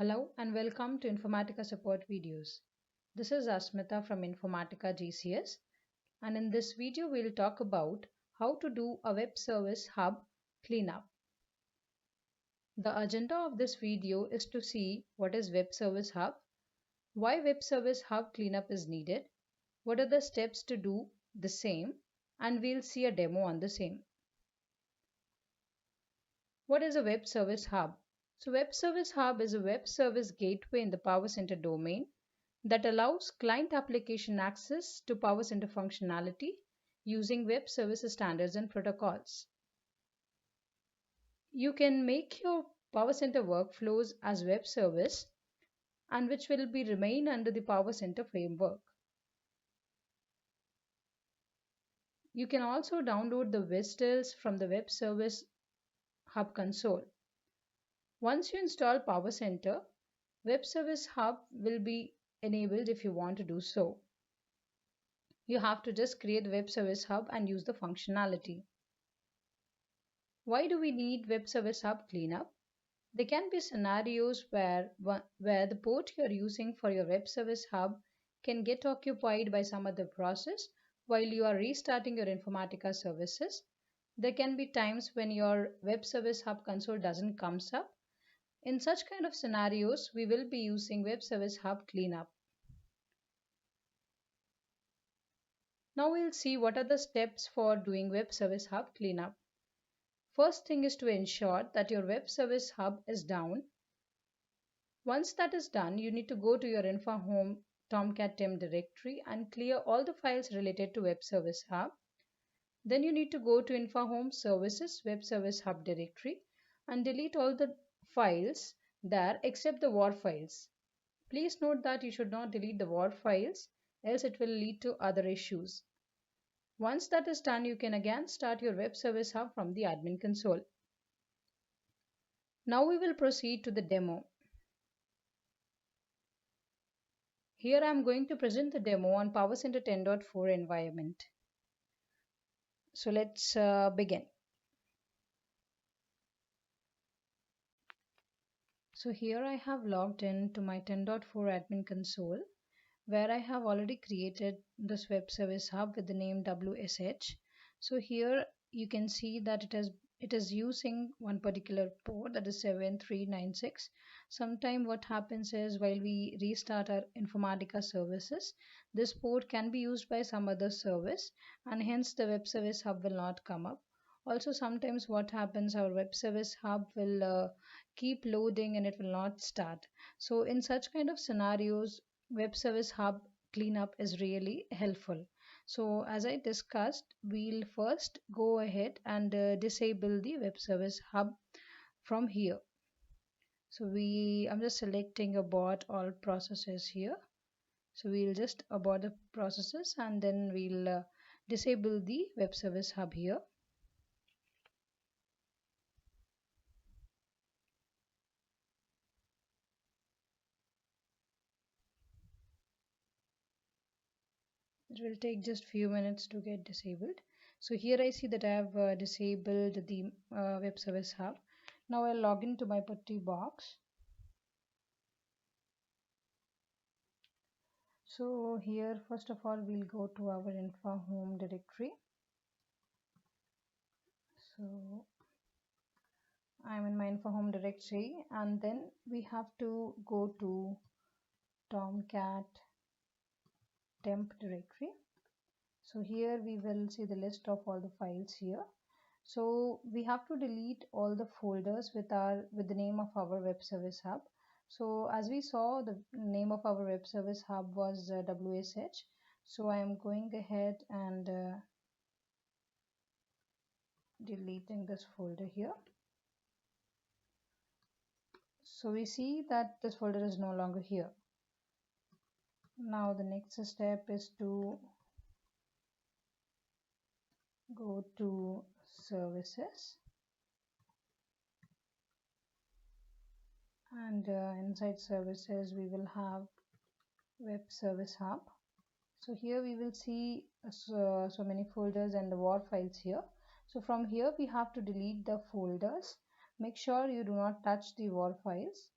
Hello and welcome to Informatica support videos. This is Asmita from Informatica GCS, and in this video we'll talk about how to do a web service hub cleanup. The agenda of this video is to see what is web service hub, why web service hub cleanup is needed, what are the steps to do the same, and we'll see a demo on the same. What is a web service hub? So web service hub is a web service gateway in the Power Center domain that allows client application access to Power Center functionality using web services standards and protocols. You can make your Power Center workflows as web service and which will be remain under the Power Center framework. You can also download the visitors from the web service hub console. Once you install Power Center, web service hub will be enabled if you want to do so. You have to just create web service hub and use the functionality. Why do we need web service hub cleanup? There can be scenarios where the port you're using for your web service hub can get occupied by some other process while you are restarting your Informatica services. There can be times when your web service hub console doesn't comes up. In such kind of scenarios, we will be using web service hub cleanup. Now we'll see what are the steps for doing web service hub cleanup. First thing is to ensure that your web service hub is down. Once that is done, you need to go to your InfoHome Tomcat temp directory and clear all the files related to web service hub. Then you need to go to InfoHome Services Web Service Hub directory and delete all the files there except the WAR files. Please note that you should not delete the WAR files, else it will lead to other issues. Once that is done, you can again start your web service hub from the admin console. Now we will proceed to the demo. Here I am going to present the demo on PowerCenter 10.4 environment. So let's begin. So here I have logged in to my 10.4 admin console, where I have already created this web service hub with the name WSH. So here you can see that it is using one particular port, that is 7396. Sometime what happens is while we restart our Informatica services, this port can be used by some other service and hence the web service hub will not come up. Also sometimes what happens, our web service hub will keep loading and it will not start. So in such kind of scenarios, web service hub cleanup is really helpful. So as I discussed, we'll first go ahead and disable the web service hub from here. So I'm just selecting abort all processes here. So we'll just abort the processes and then we'll disable the web service hub here. It will take just few minutes to get disabled. So here I see that I have disabled the web service hub. Now I'll log into my putty box. So here first of all we'll go to our InfoHome directory. So I'm in my InfoHome directory and then we have to go to Tomcat temp directory. So here we will see the list of all the files here. So we have to delete all the folders with the name of our web service hub. So as we saw, the name of our web service hub was WSH. So I am going ahead and deleting this folder here. So we see that this folder is no longer here. Now the next step is to go to services and inside services we will have web service hub. So here we will see so many folders and the WAR files here. So from here we have to delete the folders. Make sure you do not touch the WAR files.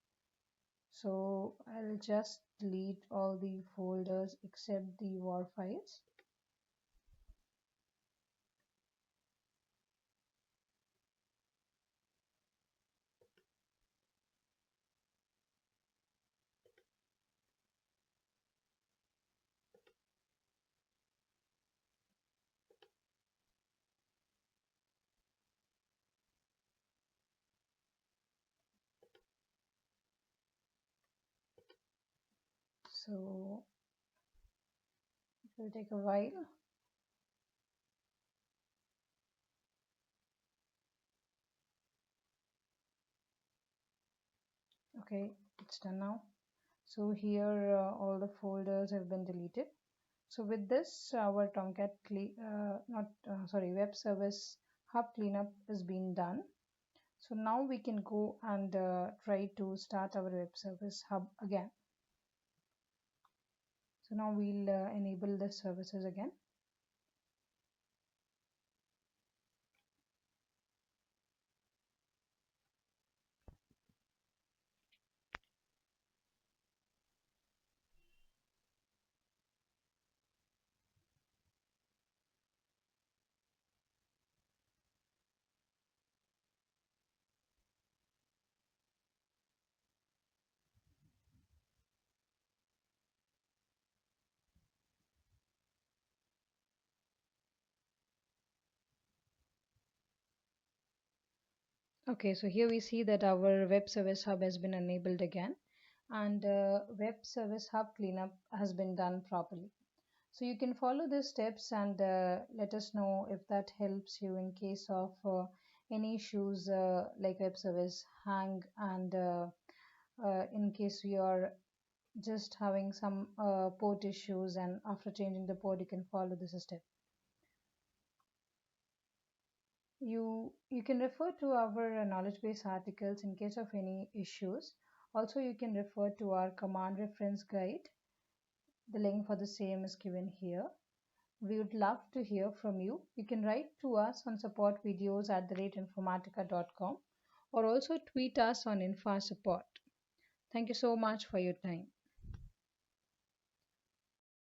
So I'll just delete all the folders except the war files. So it will take a while. Okay, it's done now. So here all the folders have been deleted. So with this, our Tomcat not sorry web service hub cleanup is being done. So now we can go and try to start our web service hub again. So now we'll enable the services again. Okay, so here we see that our web service hub has been enabled again, and web service hub cleanup has been done properly. So you can follow these steps and let us know if that helps you in case of any issues like web service hang, and in case you are just having some port issues, and after changing the port you can follow this step. You can refer to our knowledge base articles in case of any issues. Also, you can refer to our command reference guide. The link for the same is given here. We would love to hear from you. You can write to us on supportvideos@informatica.com, or also tweet us on InfaSupport. Thank you so much for your time.